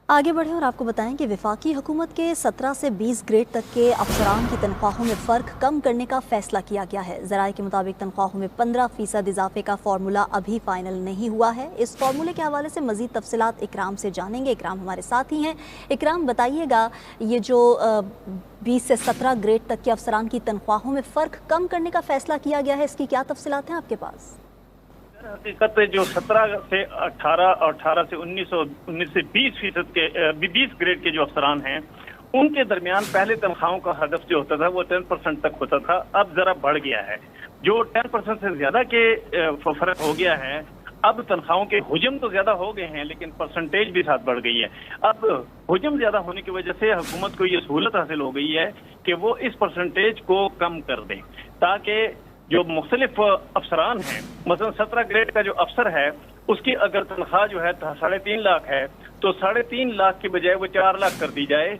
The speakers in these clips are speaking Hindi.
आगे बढ़ें और आपको बताएं कि वफाकी हुकूमत के 17 से 20 ग्रेड तक के अफसरान की तनख्वाहों में फ़र्क कम करने का फैसला किया गया है। ज़राए के मुताबिक तनख्वाहों में 15% इजाफे का फार्मूला अभी फाइनल नहीं हुआ है। इस फार्मूले के हवाले से मज़ीद तफसीलात इकराम से जानेंगे। इकराम हमारे साथ ही हैं। इकराम, बताइएगा, ये जो 20 से 17 ग्रेड तक के अफसरान की तनख्वाहों में फ़र्क कम करने का फैसला किया गया है, इसकी क्या तफसीलात हैं आपके पास? हकीकत जो 17 से 18 और 18 से 19 से 20% के 20 ग्रेड के जो अफसरान हैं, उनके दरमियान पहले तनख्वाहों का हदफ जो होता था वो 10% तक होता था। अब जरा बढ़ गया है। जो 10% से ज्यादा के फर्क हो गया है। अब तनख्वाहों के हुजम तो ज्यादा हो गए हैं, लेकिन परसेंटेज भी साथ बढ़ गई है। अब हुजम ज्यादा होने की वजह से हुकूमत को ये सहूलत हासिल हो गई है कि वो इस परसेंटेज को कम कर दें, ताकि जो मुख्तलिफ अफसरान हैं, मसलन 17 ग्रेड का जो अफसर है, उसकी अगर तनख्वाह जो है 3.5 लाख है, तो 3.5 लाख की बजाय वो 4 लाख कर दी जाए।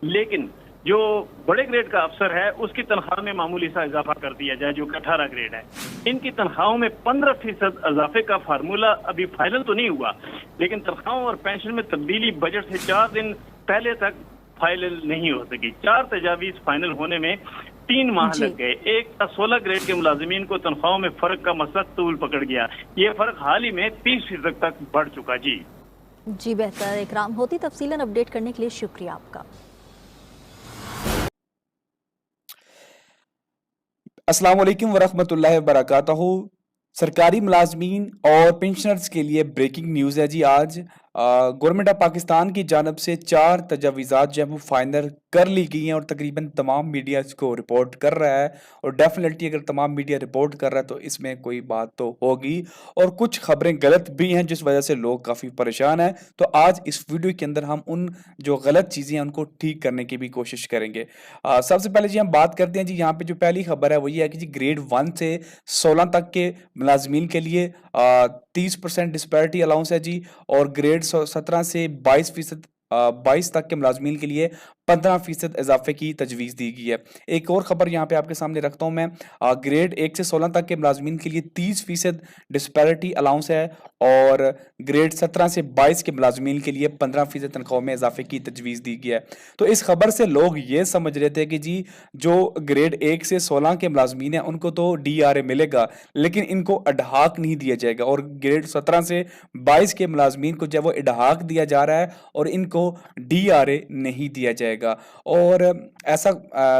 लेकिन जो बड़े ग्रेड का अफसर है, उसकी तनख्वाह में मामूली सा इजाफा कर दिया जाए, जो कि 18 ग्रेड है। इनकी तनख्वाहों में 15% इजाफे का फार्मूला अभी फाइनल तो नहीं हुआ, लेकिन तनख्वाहों और पेंशन में तब्दीली बजट से 4 दिन पहले तक फाइनल नहीं हो सकी। 4 तजावीज फाइनल होने में 3 माह लग गए। एक 16 ग्रेड के मुलाजिमीन को तनख्वाहों में फर्क का मसला तूल पकड़ गया। ये फर्क हाल ही में 30% तक बढ़ चुका। जी बेहतर इकराम, होती तफसीलन अपडेट करने के लिए शुक्रिया आपका। अस्सलाम वालेकुम वरहमतुल्लाहि वबरकातुहू। सरकारी मुलाजमीन और पेंशनर्स के लिए ब्रेकिंग न्यूज़ है जी। आज गवर्नमेंट ऑफ पाकिस्तान की जानब से 4 तजावीज़ात जो है वो फाइनल कर ली गई हैं और तकरीबन तमाम मीडिया इसको रिपोर्ट कर रहा है। और डेफिनेटली अगर तमाम मीडिया रिपोर्ट कर रहा है तो इसमें कोई बात तो होगी, और कुछ खबरें गलत भी हैं जिस वजह से लोग काफ़ी परेशान हैं। तो आज इस वीडियो के अंदर हम उन जो गलत चीज़ें हैं उनको ठीक करने की भी कोशिश करेंगे। सबसे पहले जी हम बात करते हैं जी, यहाँ पे जो पहली खबर है वो ये है कि जी ग्रेड 1 से 16 तक के मुलाजमीन के लिए 30% डिस्पैरिटी अलाउंस है जी। और ग्रेड 17 से 22% 22 तक के मुलाजमीन के लिए 15% इजाफे की तजवीज़ दी गई है। एक और ख़बर यहाँ पे आपके सामने रखता हूँ मैं। ग्रेड 1 से 16 तक के मुलाजमीन के लिए 30% डिस्पैरिटी अलाउंस है, और ग्रेड 17 से 22 के मुलाजमीन के लिए 15% तनख्वाह में इजाफे की तजवीज़ दी गई है। तो इस खबर से लोग ये समझ रहे थे कि जी जो ग्रेड 1 से 16 के मुलाजमीन हैं उनको तो DRA मिलेगा, लेकिन इनको अडहाक नहीं दिया जाएगा। और ग्रेड 17 से 22 के मुलाजमीन को जब वो अडहाक दिया जा रहा है और इनको DRA नहीं दिया जाएगा। और ऐसा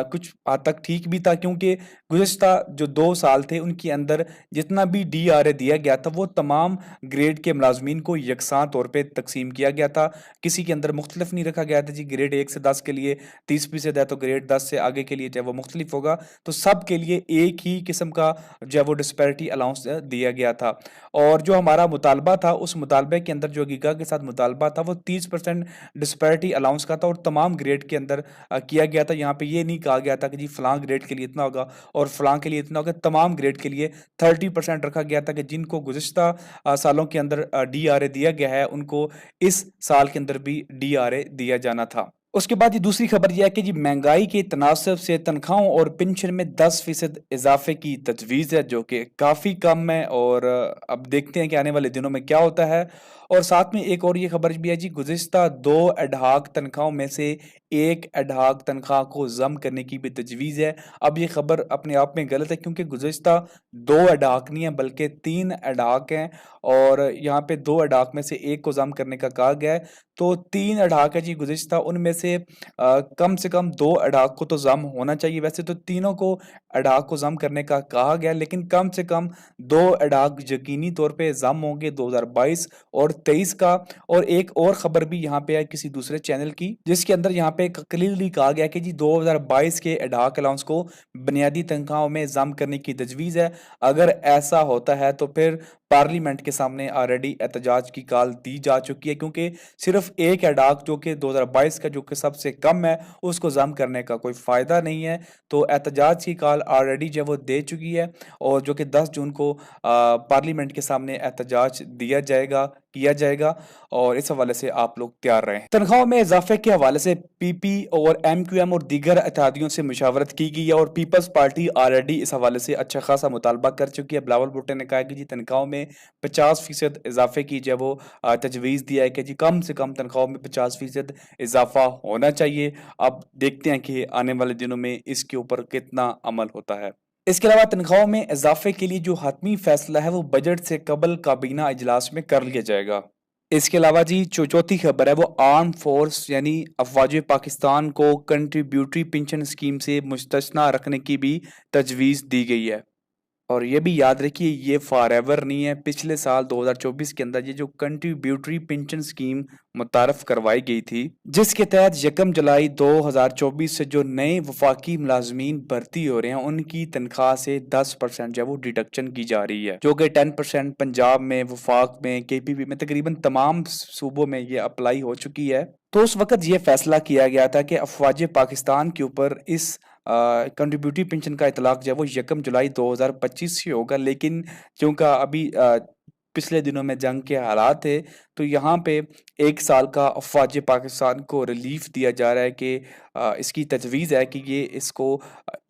कुछ हद तक ठीक भी था, क्योंकि गुज़िश्ता जो 2 साल थे उनके अंदर जितना भी DRA दिया गया था वो तमाम ग्रेड के मुलाजमीन को यकसां तौर पे तकसीम किया गया था। किसी के अंदर मुख्तलिफ नहीं रखा गया था जी, ग्रेड 1 से 10 के लिए 30% है तो ग्रेड 10 से आगे के लिए जो है वो मुख्तलिफ होगा। तो सब के लिए एक ही किस्म का जो है वो डिस्पैरिटी अलाउंस दिया गया था। और जो हमारा मुतालबा था, उस मुतालबे के अंदर जो गीगा के साथ मुतालबा था वो 30% डिस्पैरिटी अलाउंस का था, और तमाम ग्रेड के अंदर किया गया था। यहाँ पे ये नहीं कहा गया था कि जी फलां ग्रेड के लिए इतना होगा और फलां के लिए इतना होगा। तमाम ग्रेड के लिए 30% रखा गया था कि जिनको गुज़िश्ता सालों के अंदर DRA दिया गया है उनको इस साल के अंदर भी DRA दिया जाना था। उसके बाद ये दूसरी खबर यह है कि जी महंगाई के तनासब से तनख्वाहों और पेंशन में 10% इजाफे की तजवीज़ है, जो कि काफ़ी कम है। और अब देखते हैं कि आने वाले दिनों में क्या होता है। और साथ में एक और ये खबर भी है जी, गुज़िश्ता 2 एडहाक तनख्वाहों में से एक एडहाक तनख्वाह को ज़म करने की भी तजवीज़ है। अब ये खबर अपने आप में गलत है, क्योंकि गुज़िश्ता 2 एडहाक नहीं है बल्कि 3 एडहाक हैं, और यहाँ पे 2 एडहाक में से एक को ज़म करने का कहा गया है। तो 3 एडहाक है जी गुज़िश्ता, उनमें से कम 2 एडहाक को तो ज़म होना चाहिए। वैसे तो तीनों को एडहाक को ज़म करने का कहा गया, लेकिन कम से कम 2 एडहाक यकीनी तौर पे ज़म होंगे 2022 और 23 का। और एक और खबर भी यहाँ पे है किसी दूसरे चैनल की, जिसके अंदर यहाँ पे क्लियरली कहा गया कि जी 2022 के एडहाक अलाउंस को बुनियादी तनख्वाहों में ज़म करने की तजवीज़ है। अगर ऐसा होता है तो फिर पार्लियामेंट के सामने ऑलरेडी एहतजाज की कॉल दी जा चुकी है, क्योंकि सिर्फ एक एडहाक जो कि 2022 का जो कि सबसे कम है उसको ज़म करने का कोई फ़ायदा नहीं है। तो एहतजाज की कॉल ऑलरेडी जो वो दे चुकी है, और जो कि 10 जून को पार्लियामेंट के सामने एहतजाज दिया जाएगा किया जाएगा और इस हवाले से आप लोग तैयार रहें। तनख्वाहों में इजाफे के हवाले से पीपी और एमक्यूएम और दीगर इत्तेहादियों से मुशावरत की गई है और पीपल्स पार्टी ऑलरेडी इस हवाले से अच्छा खासा मुतालबा कर चुकी है। बिलावल भुट्टो ने कहा कि जी तनख्वाहों में 50% इजाफे की जो वो तजवीज़ दिया है कि जी कम से कम तनख्वाहों में 50% इजाफा होना चाहिए। अब देखते हैं कि आने वाले दिनों में इसके ऊपर कितना अमल होता है। इसके अलावा तनख्वाहों में इजाफे के लिए जो हतमी फैसला है वो बजट से कबल काबीना इजलास में कर लिया जाएगा। इसके अलावा जी जो चौथी खबर है वो आर्म फोर्स यानी अफवाज पाकिस्तान को कंट्रीब्यूटरी पेंशन स्कीम से मुस्तस्ना रखने की भी तजवीज़ दी गई है। और ये भी याद रखिए ये फॉरएवर नहीं है। पिछले साल 2024 के अंदर ये जो कंट्रीब्यूटरी पेंशन स्कीम मुतारफ करवाई गई थी जिसके तहत 1 जुलाई 2024 से जो नए वफाकी मुलाजमीन भर्ती हो रहे हैं उनकी तनख्वाह से 10% जो है वो डिडक्शन की जा रही है, जो कि 10% पंजाब में, वफाक में, केपीपी में, तकरीबन तमाम सूबों में ये अप्लाई हो चुकी है। तो उस वक्त ये फैसला किया गया था कि अफवाज पाकिस्तान के ऊपर इस कंट्रीब्यूटरी पेंशन का इतलाक जो है वो 1 जुलाई 2025 से होगा, लेकिन क्योंकि अभी पिछले दिनों में जंग के हालात थे तो यहाँ पे 1 साल का अफवाज पाकिस्तान को रिलीफ दिया जा रहा है कि इसकी तजवीज़ है कि ये इसको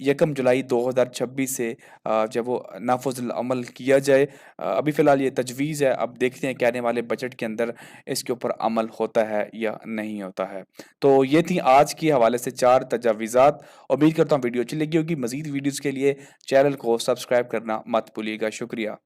1 जुलाई 2026 से जब वो नाफुज़ुल अमल किया जाए। अभी फ़िलहाल ये तजवीज़ है, अब देखते हैं कि आने वाले बजट के अंदर इसके ऊपर अमल होता है या नहीं होता है। तो ये थी आज के हवाले से 4 तजावीज़ात। उम्मीद करता हूँ वीडियो अच्छी लगी होगी। मज़ीद वीडियोज़ के लिए चैनल को सब्सक्राइब करना मत भूलिएगा। शुक्रिया।